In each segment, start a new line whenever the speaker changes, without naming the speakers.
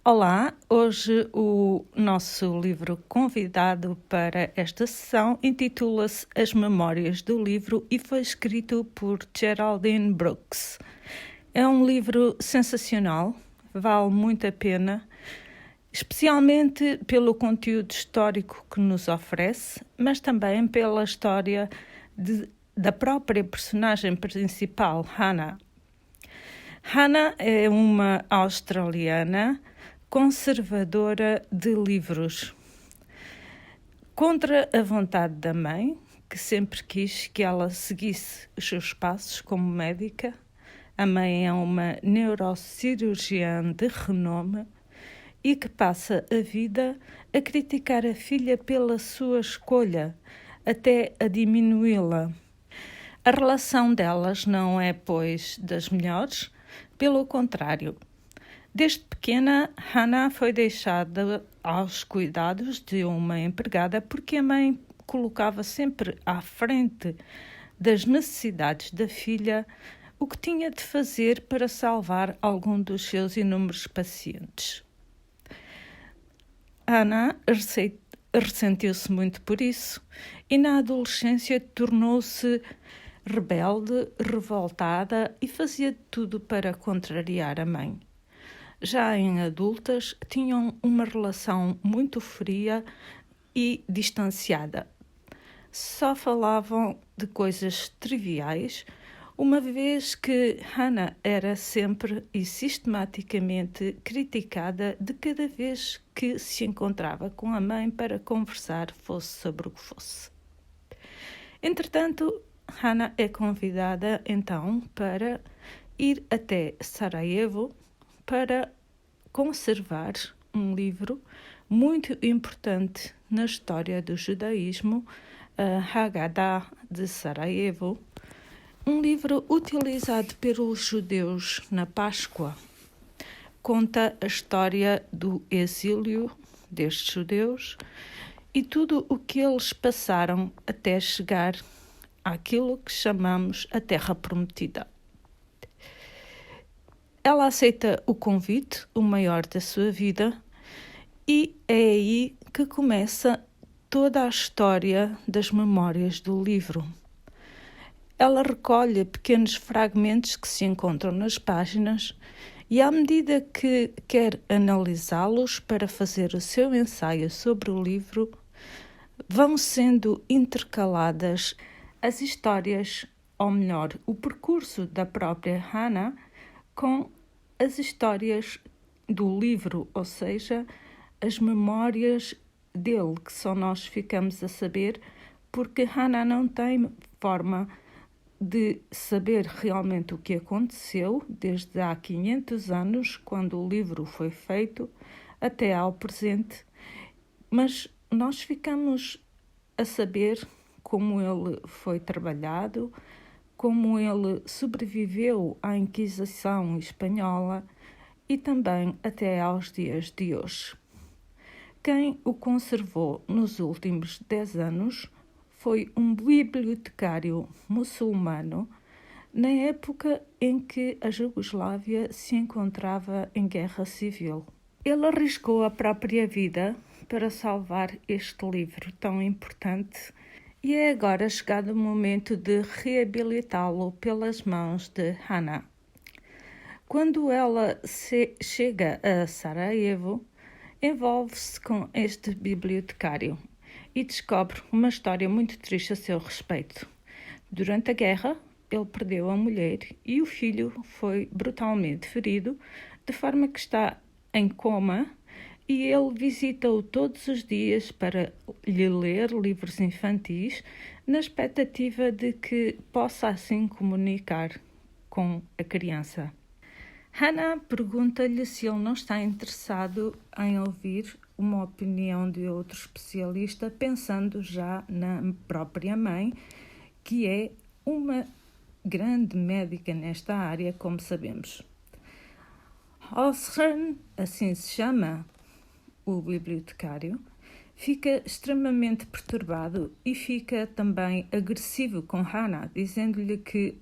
Olá, hoje o nosso livro convidado para esta sessão intitula-se As Memórias do Livro e foi escrito por Geraldine Brooks. É um livro sensacional, vale muito a pena, especialmente pelo conteúdo histórico que nos oferece, mas também pela história da própria personagem principal, Hannah. Hannah é uma australiana conservadora de livros. Contra a vontade da mãe, que sempre quis que ela seguisse os seus passos como médica, a mãe é uma neurocirurgiã de renome e que passa a vida a criticar a filha pela sua escolha, até a diminuí-la. A relação delas não é, pois, das melhores, pelo contrário. Desde pequena, Hannah foi deixada aos cuidados de uma empregada porque a mãe colocava sempre à frente das necessidades da filha o que tinha de fazer para salvar algum dos seus inúmeros pacientes. Hannah ressentiu-se muito por isso e na adolescência tornou-se rebelde, revoltada e fazia tudo para contrariar a mãe. Já em adultas, tinham uma relação muito fria e distanciada. Só falavam de coisas triviais, uma vez que Hannah era sempre e sistematicamente criticada de cada vez que se encontrava com a mãe para conversar, fosse sobre o que fosse. Entretanto, Hannah é convidada então para ir até Sarajevo para conservar um livro muito importante na história do judaísmo, a Haggadah de Sarajevo, um livro utilizado pelos judeus na Páscoa. Conta a história do exílio destes judeus e tudo o que eles passaram até chegar àquilo que chamamos a Terra Prometida. Ela aceita o convite, o maior da sua vida, e é aí que começa toda a história das memórias do livro. Ela recolhe pequenos fragmentos que se encontram nas páginas e, à medida que quer analisá-los para fazer o seu ensaio sobre o livro, vão sendo intercaladas as histórias, ou melhor, o percurso da própria Hannah com as histórias do livro, ou seja, as memórias dele, que só nós ficamos a saber, porque Hannah não tem forma de saber realmente o que aconteceu desde há 500 anos, quando o livro foi feito, até ao presente, mas nós ficamos a saber como ele foi trabalhado, como ele sobreviveu à Inquisição espanhola e também até aos dias de hoje. Quem o conservou nos últimos 10 anos foi um bibliotecário muçulmano na época em que a Jugoslávia se encontrava em guerra civil. Ele arriscou a própria vida para salvar este livro tão importante e é agora chegado o momento de reabilitá-lo pelas mãos de Hannah. Quando ela chega a Sarajevo, envolve-se com este bibliotecário e descobre uma história muito triste a seu respeito. Durante a guerra, ele perdeu a mulher e o filho foi brutalmente ferido, de forma que está em coma, e ele visita-o todos os dias para lhe ler livros infantis, na expectativa de que possa assim comunicar com a criança. Hannah pergunta-lhe se ele não está interessado em ouvir uma opinião de outro especialista, pensando já na própria mãe, que é uma grande médica nesta área, como sabemos. Osran, assim se chama o bibliotecário, fica extremamente perturbado e fica também agressivo com Hannah, dizendo-lhe que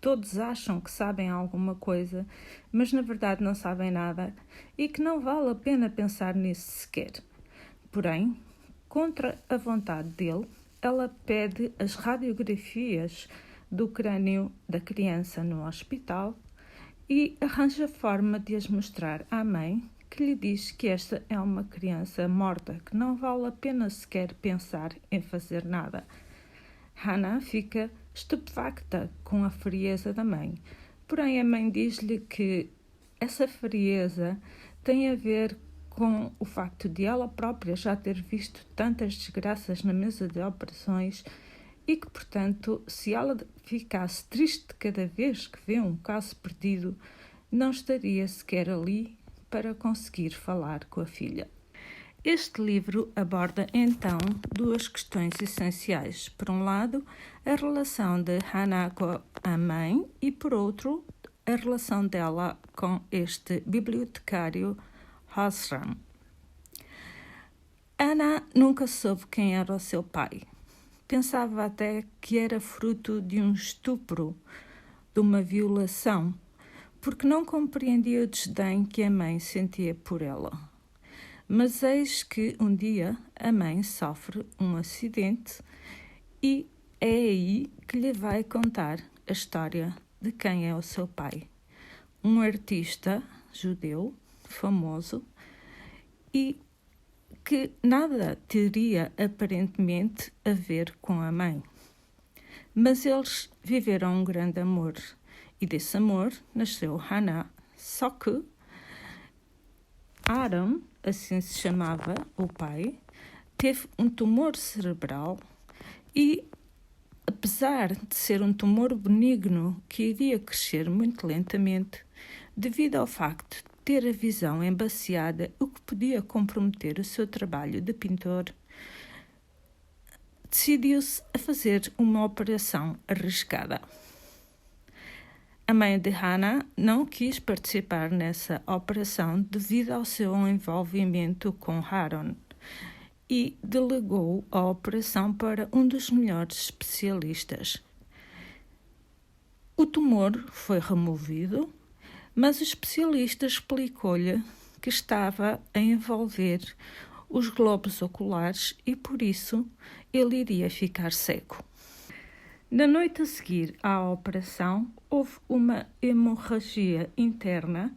todos acham que sabem alguma coisa, mas na verdade não sabem nada e que não vale a pena pensar nisso sequer. Porém, contra a vontade dele, ela pede as radiografias do crânio da criança no hospital e arranja forma de as mostrar à mãe, que lhe diz que esta é uma criança morta, que não vale a pena sequer pensar em fazer nada. Hannah fica estupefacta com a frieza da mãe, porém a mãe diz-lhe que essa frieza tem a ver com o facto de ela própria já ter visto tantas desgraças na mesa de operações e que, portanto, se ela ficasse triste cada vez que vê um caso perdido, não estaria sequer ali para conseguir falar com a filha. Este livro aborda, então, duas questões essenciais. Por um lado, a relação de Hannah com a mãe e, por outro, a relação dela com este bibliotecário Hosram. Hannah nunca soube quem era o seu pai. Pensava até que era fruto de um estupro, de uma violação, porque não compreendia o desdém que a mãe sentia por ela. Mas eis que um dia a mãe sofre um acidente e é aí que lhe vai contar a história de quem é o seu pai. Um artista judeu famoso e que nada teria aparentemente a ver com a mãe. Mas eles viveram um grande amor e desse amor nasceu Hannah. Só que Aaron, assim se chamava o pai, teve um tumor cerebral e, apesar de ser um tumor benigno que iria crescer muito lentamente, devido ao facto de ter a visão embaciada, o que podia comprometer o seu trabalho de pintor, decidiu-se a fazer uma operação arriscada. A mãe de Hannah não quis participar nessa operação devido ao seu envolvimento com Aaron e delegou a operação para um dos melhores especialistas. O tumor foi removido, mas o especialista explicou-lhe que estava a envolver os globos oculares e, por isso, ele iria ficar cego. Na noite a seguir à operação, houve uma hemorragia interna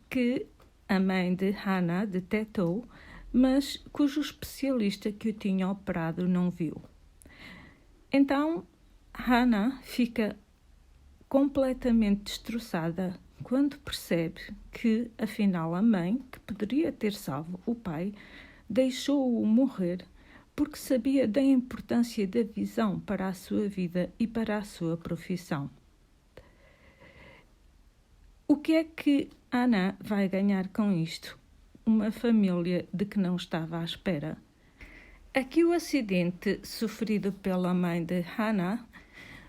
que a mãe de Hannah detectou, mas cujo especialista que o tinha operado não viu. Então, Hannah fica completamente destroçada quando percebe que, afinal, a mãe, que poderia ter salvo o pai, deixou-o morrer porque sabia da importância da visão para a sua vida e para a sua profissão. O que é que Hannah vai ganhar com isto? Uma família de que não estava à espera. Aqui o acidente sofrido pela mãe de Hannah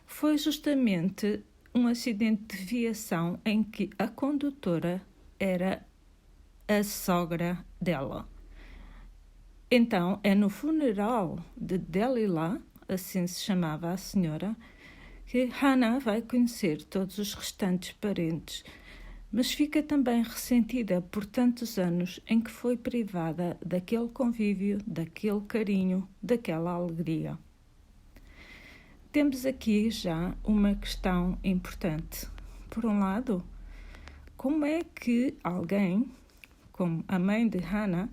foi justamente um acidente de viação em que a condutora era a sogra dela. Então, é no funeral de Delilah, assim se chamava a senhora, que Hannah vai conhecer todos os restantes parentes, mas fica também ressentida por tantos anos em que foi privada daquele convívio, daquele carinho, daquela alegria. Temos aqui já uma questão importante. Por um lado, como é que alguém, como a mãe de Hannah,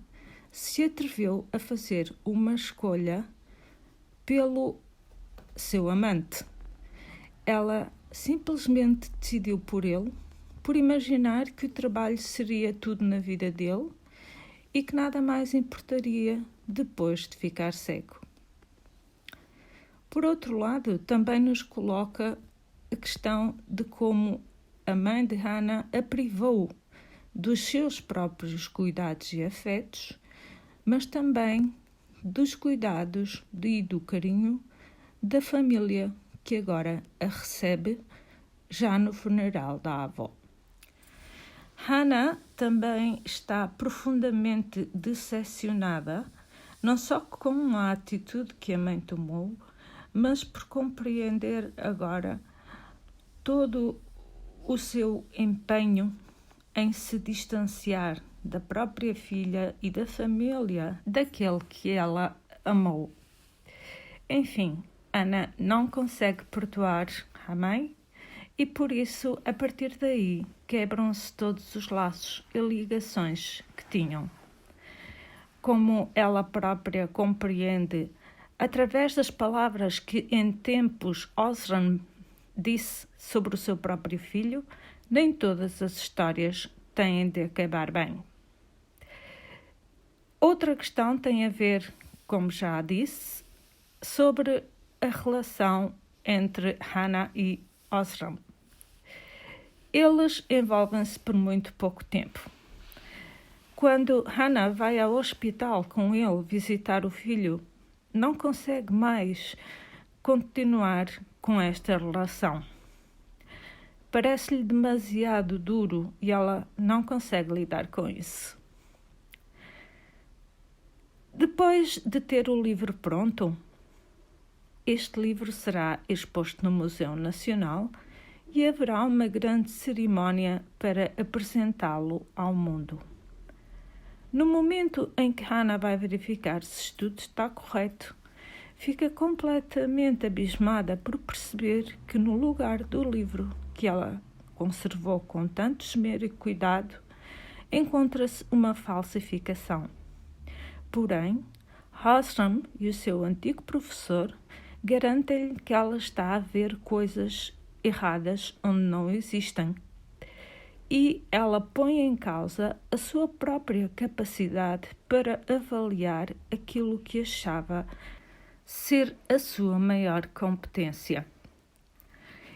se atreveu a fazer uma escolha pelo seu amante? Ela simplesmente decidiu por ele, por imaginar que o trabalho seria tudo na vida dele e que nada mais importaria depois de ficar cego. Por outro lado, também nos coloca a questão de como a mãe de Hannah a privou dos seus próprios cuidados e afetos, mas também dos cuidados e do carinho da família que agora a recebe já no funeral da avó. Hannah também está profundamente decepcionada, não só com a atitude que a mãe tomou, mas por compreender agora todo o seu empenho em se distanciar da própria filha e da família daquele que ela amou. Enfim, Ana não consegue perdoar a mãe e por isso, a partir daí, quebram-se todos os laços e ligações que tinham. Como ela própria compreende, através das palavras que em tempos Osram disse sobre o seu próprio filho, nem todas as histórias têm de acabar bem. Outra questão tem a ver, como já disse, sobre a relação entre Hannah e Osram. Eles envolvem-se por muito pouco tempo. Quando Hannah vai ao hospital com ele visitar o filho, não consegue mais continuar com esta relação. Parece-lhe demasiado duro e ela não consegue lidar com isso. Depois de ter o livro pronto, este livro será exposto no Museu Nacional e haverá uma grande cerimónia para apresentá-lo ao mundo. No momento em que Hannah vai verificar se tudo está correto, fica completamente abismada por perceber que no lugar do livro que ela conservou com tanto esmero e cuidado, encontra-se uma falsificação. Porém, Osram e o seu antigo professor garantem-lhe que ela está a ver coisas erradas onde não existem. E ela põe em causa a sua própria capacidade para avaliar aquilo que achava ser a sua maior competência.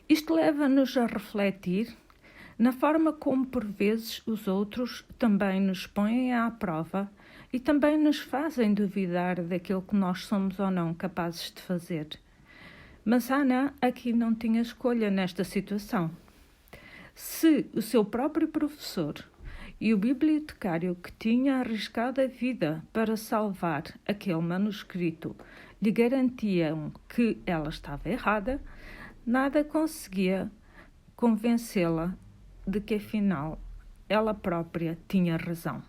Isto leva-nos a refletir na forma como, por vezes, os outros também nos põem à prova e também nos fazem duvidar daquilo que nós somos ou não capazes de fazer. Mas Hannah aqui não tinha escolha nesta situação. Se o seu próprio professor e o bibliotecário que tinha arriscado a vida para salvar aquele manuscrito lhe garantiam que ela estava errada, nada conseguia convencê-la de que afinal ela própria tinha razão.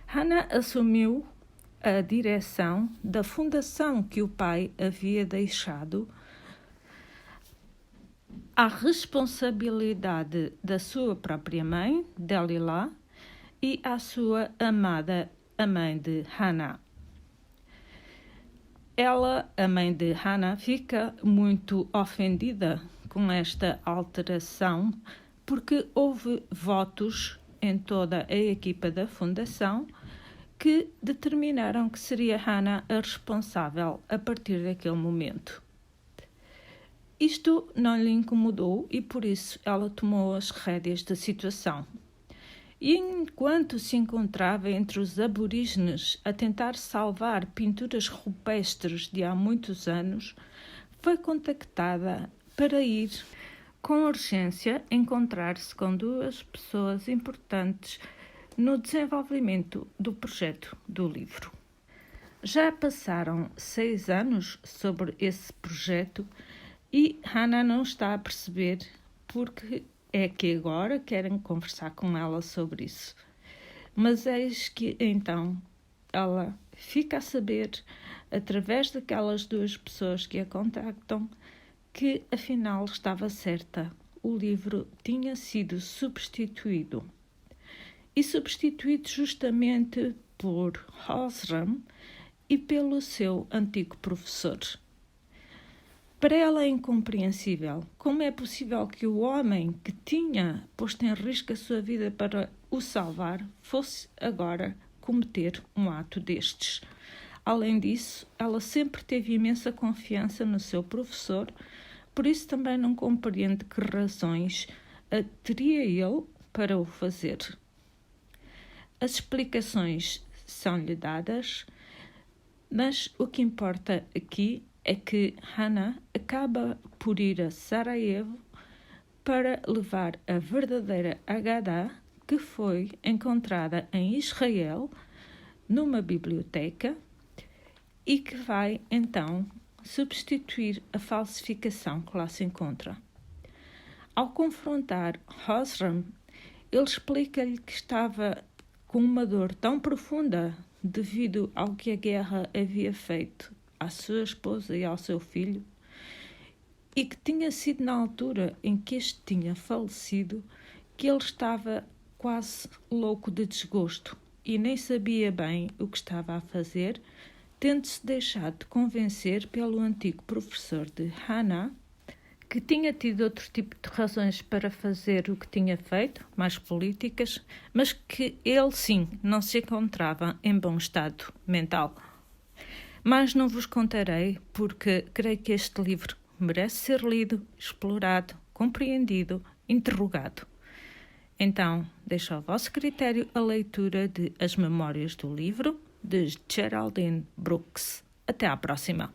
Hannah assumiu a direção da fundação que o pai havia deixado à responsabilidade da sua própria mãe, Delilah, e à sua amada, a mãe de Hannah. Ela, a mãe de Hannah, fica muito ofendida com esta alteração porque houve votos em toda a equipa da fundação que determinaram que seria Hannah a responsável a partir daquele momento. Isto não lhe incomodou e por isso ela tomou as rédeas da situação. E enquanto se encontrava entre os aborígenes a tentar salvar pinturas rupestres de há muitos anos, foi contactada para ir com urgência encontrar-se com duas pessoas importantes no desenvolvimento do projeto do livro. Já passaram 6 anos sobre esse projeto e Hannah não está a perceber porque é que agora querem conversar com ela sobre isso. Mas eis que então ela fica a saber, através daquelas duas pessoas que a contactam, que afinal estava certa. O livro tinha sido substituído. E substituído justamente por Osram e pelo seu antigo professor. Para ela é incompreensível como é possível que o homem que tinha posto em risco a sua vida para o salvar fosse agora cometer um ato destes. Além disso, ela sempre teve imensa confiança no seu professor, por isso também não compreende que razões teria ele para o fazer. As explicações são-lhe dadas, mas o que importa aqui é que Hannah acaba por ir a Sarajevo para levar a verdadeira Haggadah que foi encontrada em Israel numa biblioteca e que vai então substituir a falsificação que lá se encontra. Ao confrontar Osram, ele explica-lhe que estava com uma dor tão profunda devido ao que a guerra havia feito à sua esposa e ao seu filho, e que tinha sido na altura em que este tinha falecido que ele estava quase louco de desgosto e nem sabia bem o que estava a fazer, tendo-se deixado de convencer pelo antigo professor de Hannah, que tinha tido outro tipo de razões para fazer o que tinha feito, mais políticas, mas que ele, sim, não se encontrava em bom estado mental. Mas não vos contarei, porque creio que este livro merece ser lido, explorado, compreendido, interrogado. Então, deixo ao vosso critério a leitura de As Memórias do Livro, de Geraldine Brooks. Até à próxima!